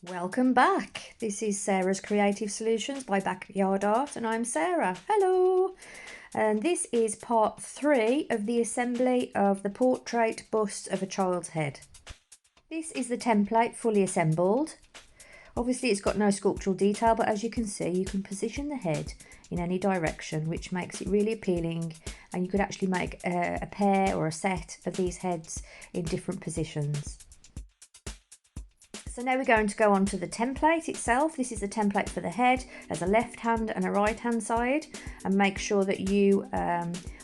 Welcome back. This is Sarah's Creative Solutions by Backyard Art, and I'm Sarah. Hello. And this is part 3 of the assembly of the portrait bust of a child's head. This is the template fully assembled. Obviously it's got no sculptural detail, but as you can see, you can position the head in any direction, which makes it really appealing, and you could actually make a pair or a set of these heads in different positions. So now we're going to go on to the template itself. This is the template for the head. There's a left hand and a right hand side, and make sure that you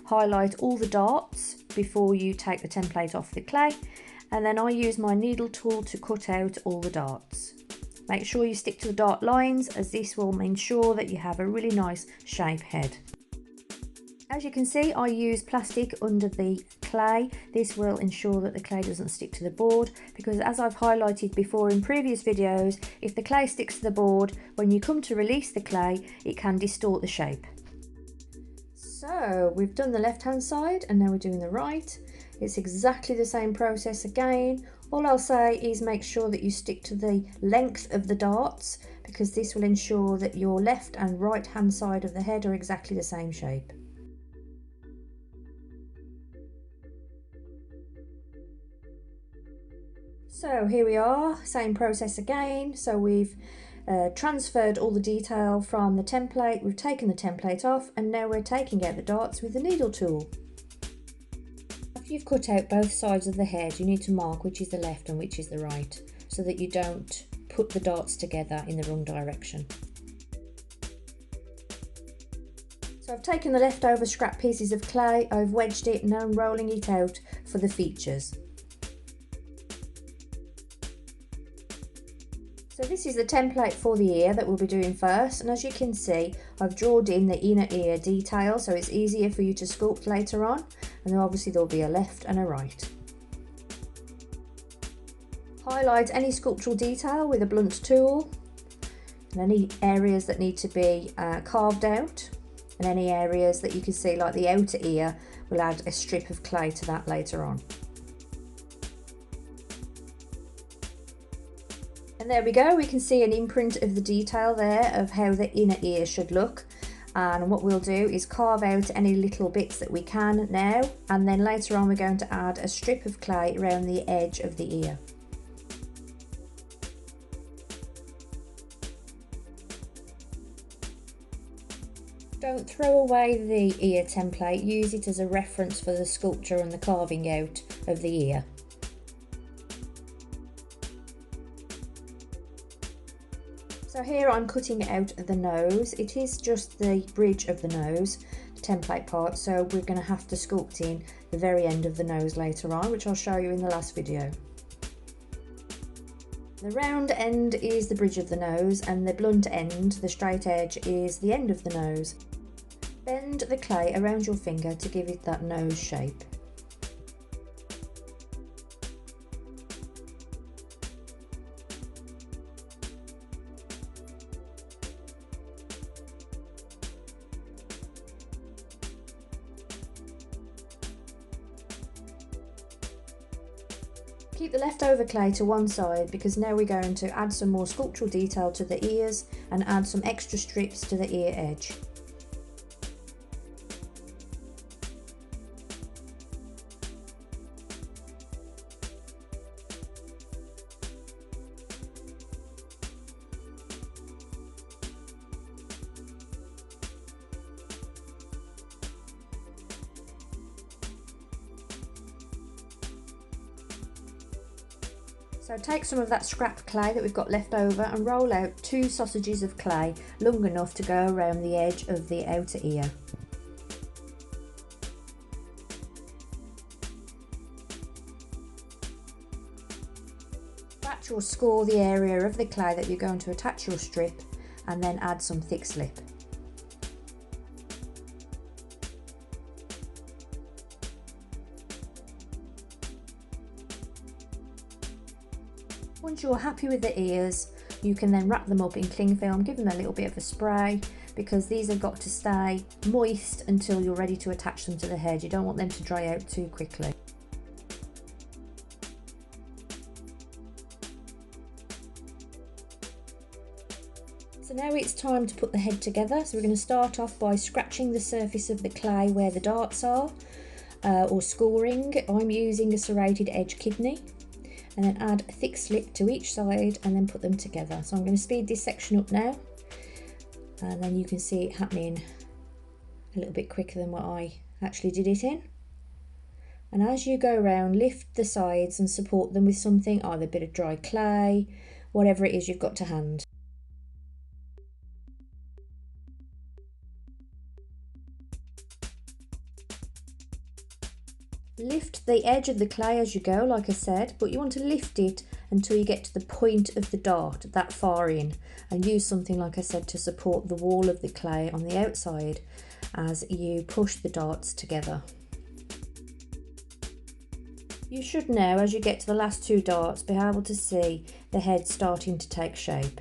highlight all the darts before you take the template off the clay. And then I use my needle tool to cut out all the darts. Make sure you stick to the dart lines, as this will ensure that you have a really nice shape head. As you can see, I use plastic under the clay. This will ensure that the clay doesn't stick to the board, because as I've highlighted before in previous videos, if the clay sticks to the board, when you come to release the clay, it can distort the shape. So we've done the left hand side and now we're doing the right. It's exactly the same process again. All I'll say is make sure that you stick to the length of the darts, because this will ensure that your left and right hand side of the head are exactly the same shape. So here we are, same process again. So we've transferred all the detail from the template, we've taken the template off, and now we're taking out the darts with the needle tool. After you've cut out both sides of the head, you need to mark which is the left and which is the right, so that you don't put the darts together in the wrong direction. So I've taken the leftover scrap pieces of clay, I've wedged it, and now I'm rolling it out for the features. So this is the template for the ear that we'll be doing first, and as you can see, I've drawn in the inner ear detail, so it's easier for you to sculpt later on, and then obviously there'll be a left and a right. Highlight any sculptural detail with a blunt tool, and any areas that need to be carved out, and any areas that you can see like the outer ear, we'll add a strip of clay to that later on. And there we go, we can see an imprint of the detail there of how the inner ear should look. And what we'll do is carve out any little bits that we can now, and then later on we're going to add a strip of clay around the edge of the ear. Don't throw away the ear template, use it as a reference for the sculpture and the carving out of the ear. So here I'm cutting out the nose. It is just the bridge of the nose, the template part, so we're going to have to sculpt in the very end of the nose later on, which I'll show you in the last video. The round end is the bridge of the nose, and the blunt end, the straight edge, is the end of the nose. Bend the clay around your finger to give it that nose shape. Keep the leftover clay to one side, because now we're going to add some more sculptural detail to the ears and add some extra strips to the ear edge. So take some of that scrap clay that we've got left over and roll out 2 sausages of clay long enough to go around the edge of the outer ear. Scratch or score the area of the clay that you're going to attach your strip, and then add some thick slip. Once you're happy with the ears, you can then wrap them up in cling film, give them a little bit of a spray, because these have got to stay moist until you're ready to attach them to the head. You don't want them to dry out too quickly. So now it's time to put the head together. So we're going to start off by scratching the surface of the clay where the darts are, or scoring. I'm using a serrated edge kidney, and then add a thick slip to each side and then put them together. So I'm going to speed this section up now, and then you can see it happening a little bit quicker than what I actually did it in. And as you go around, lift the sides and support them with something, either a bit of dry clay, whatever it is you've got to hand. Lift the edge of the clay as you go, like I said, but you want to lift it until you get to the point of the dart that far in, and use something, like I said, to support the wall of the clay on the outside as you push the darts together. You should now, as you get to the last two darts, be able to see the head starting to take shape.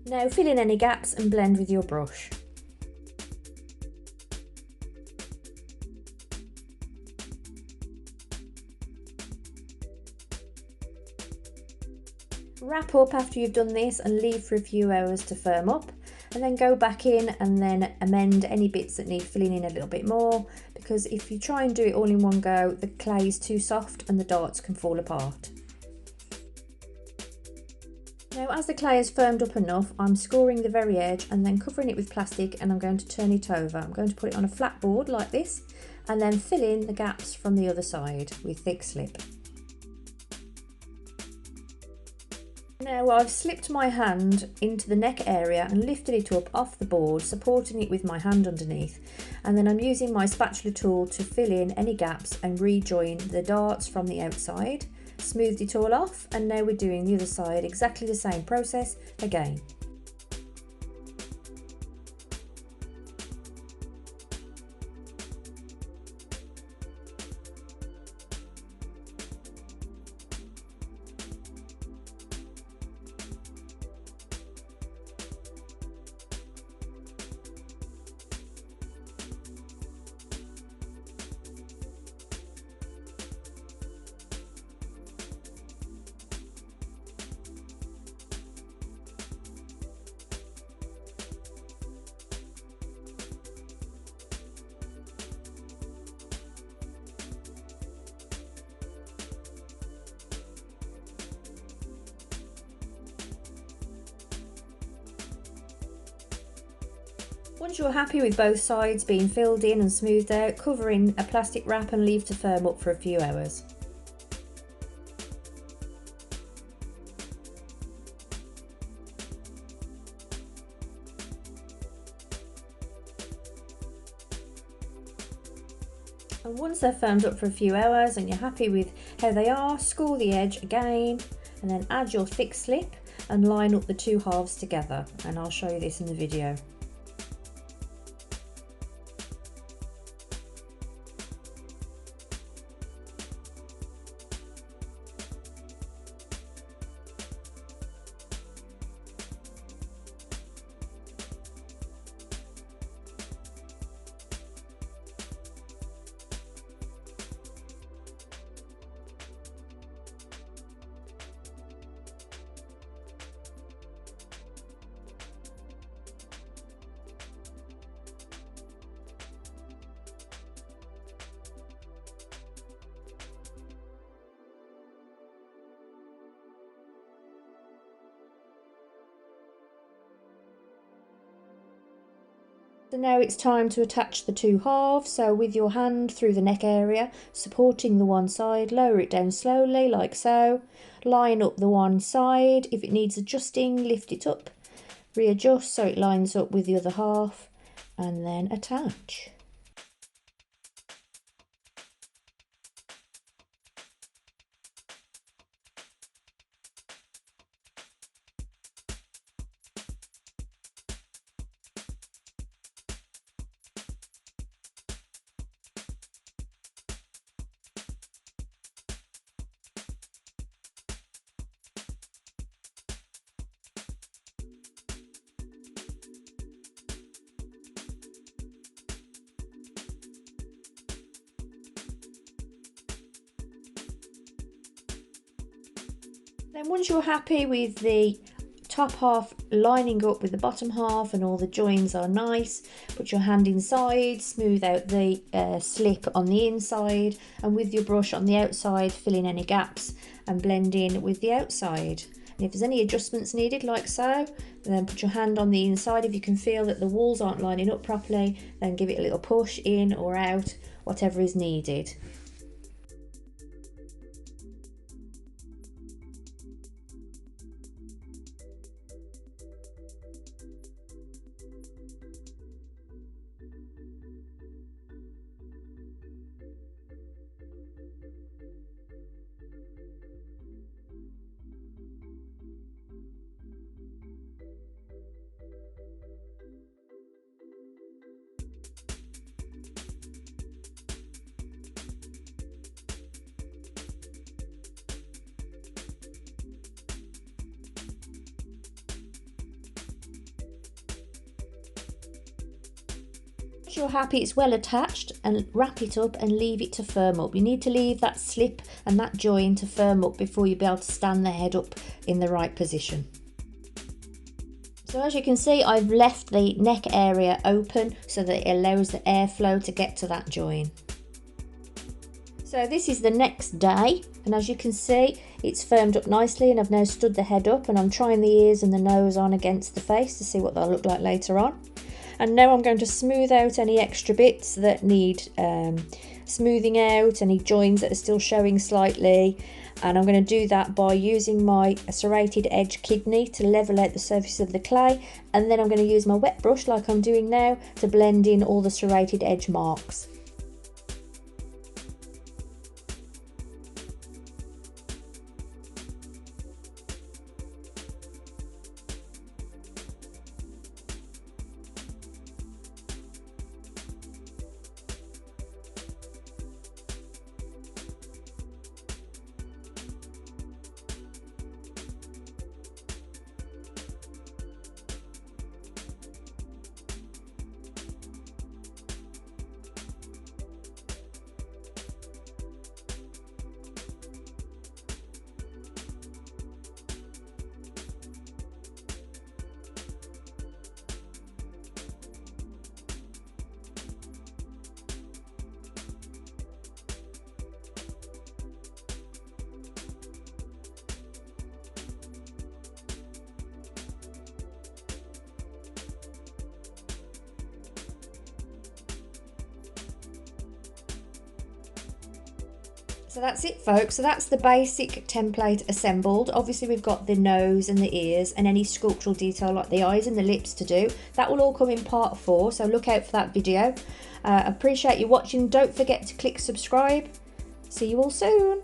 Now fill in any gaps and blend with your brush. Wrap up after you've done this and leave for a few hours to firm up, and then go back in and then amend any bits that need filling in a little bit more, because if you try and do it all in one go, the clay is too soft and the darts can fall apart. Now as the clay is firmed up enough, I'm scoring the very edge and then covering it with plastic, and I'm going to turn it over. I'm going to put it on a flat board like this and then fill in the gaps from the other side with thick slip. Now I've slipped my hand into the neck area and lifted it up off the board, supporting it with my hand underneath, and then I'm using my spatula tool to fill in any gaps and rejoin the darts from the outside. Smoothed it all off, and now we're doing the other side, exactly the same process again. Once you're happy with both sides being filled in and smoothed out, cover in a plastic wrap and leave to firm up for a few hours. And once they're firmed up for a few hours and you're happy with how they are, score the edge again and then add your thick slip and line up the two halves together, and I'll show you this in the video. So now it's time to attach the two halves. So with your hand through the neck area, supporting the one side, lower it down slowly like so. Line up the one side. If it needs adjusting, lift it up, readjust so it lines up with the other half, and then attach. Then once you're happy with the top half lining up with the bottom half and all the joins are nice, put your hand inside, smooth out the slip on the inside, and with your brush on the outside fill in any gaps and blend in with the outside. And if there's any adjustments needed, like so, then put your hand on the inside. If you can feel that the walls aren't lining up properly, then give it a little push in or out, whatever is needed. Once you're happy it's well attached, and wrap it up and leave it to firm up. You need to leave that slip and that join to firm up before you'll be able to stand the head up in the right position. So as you can see, I've left the neck area open so that it allows the airflow to get to that join. So this is the next day, and as you can see it's firmed up nicely, and I've now stood the head up and I'm trying the ears and the nose on against the face to see what they'll look like later on. And now I'm going to smooth out any extra bits that need smoothing out, any joins that are still showing slightly, and I'm going to do that by using my serrated edge kidney to level out the surface of the clay, and then I'm going to use my wet brush like I'm doing now to blend in all the serrated edge marks. So that's it, folks. So that's the basic template assembled. Obviously we've got the nose and the ears and any sculptural detail like the eyes and the lips to do. That will all come in part 4, so look out for that video. Appreciate you watching. Don't forget to click subscribe. See you all soon.